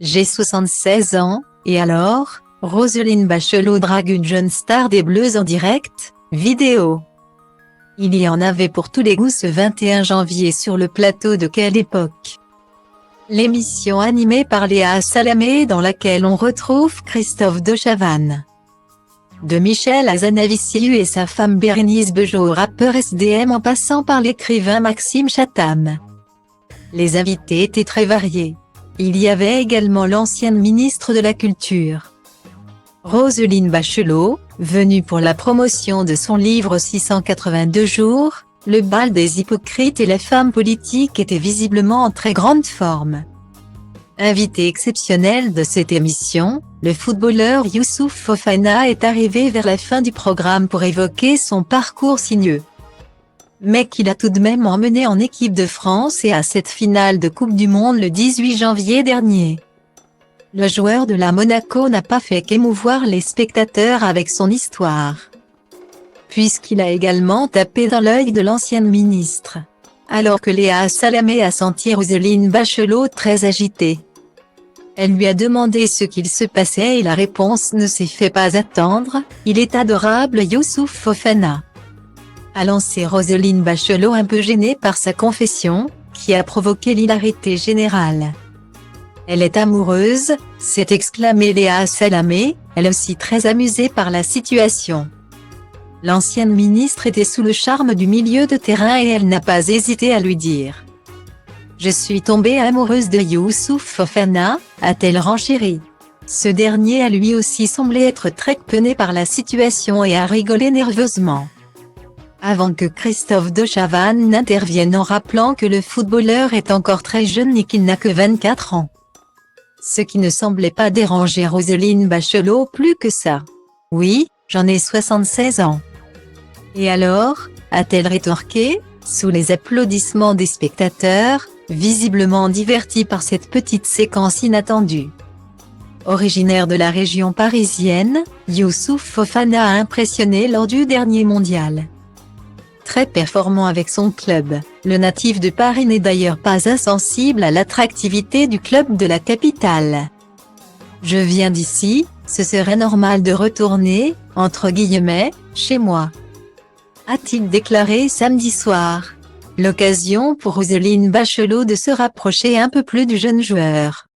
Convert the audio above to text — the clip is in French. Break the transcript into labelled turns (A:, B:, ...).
A: J'ai 76 ans, et alors, Roselyne Bachelot drague une jeune star des Bleus en direct, vidéo. Il y en avait pour tous les goûts ce 21 janvier sur le plateau de Quelle époque. L'émission animée par Léa Salamé dans laquelle on retrouve Christophe de Chavannes. De Michel Hazanaviciu et sa femme Bérénice Bejo au rappeur SDM en passant par l'écrivain Maxime Chatham. Les invités étaient très variés. Il y avait également l'ancienne ministre de la Culture, Roselyne Bachelot, venue pour la promotion de son livre 682 jours, le bal des hypocrites et la femme politique étaient visiblement en très grande forme. Invité exceptionnel de cette émission, le footballeur Youssouf Fofana est arrivé vers la fin du programme pour évoquer son parcours sinueux, mais qu'il a tout de même emmené en équipe de France et à cette finale de Coupe du Monde le 18 janvier dernier. Le joueur de la Monaco n'a pas fait qu'émouvoir les spectateurs avec son histoire, puisqu'il a également tapé dans l'œil de l'ancienne ministre, alors que Léa Salamé a senti Roselyne Bachelot très agitée. Elle lui a demandé ce qu'il se passait et la réponse ne s'est fait pas attendre, « Il est adorable Youssouf Fofana », a lancé Roselyne Bachelot un peu gênée par sa confession, qui a provoqué l'hilarité générale. Elle est amoureuse, s'est exclamée Léa Salamé, elle aussi très amusée par la situation. L'ancienne ministre était sous le charme du milieu de terrain et elle n'a pas hésité à lui dire « Je suis tombée amoureuse de Youssouf Fofana », a-t-elle renchéri. Ce dernier a lui aussi semblé être très peiné par la situation et a rigolé nerveusement, avant que Christophe de Chavannes n'intervienne en rappelant que le footballeur est encore très jeune et qu'il n'a que 24 ans. Ce qui ne semblait pas déranger Roselyne Bachelot plus que ça. « Oui, j'en ai 76 ans. » Et alors, a-t-elle rétorqué, sous les applaudissements des spectateurs, visiblement divertis par cette petite séquence inattendue. Originaire de la région parisienne, Youssouf Fofana a impressionné lors du dernier mondial. Très performant avec son club, le natif de Paris n'est d'ailleurs pas insensible à l'attractivité du club de la capitale. « Je viens d'ici, ce serait normal de retourner, entre guillemets, chez moi », a-t-il déclaré samedi soir. L'occasion pour Roselyne Bachelot de se rapprocher un peu plus du jeune joueur.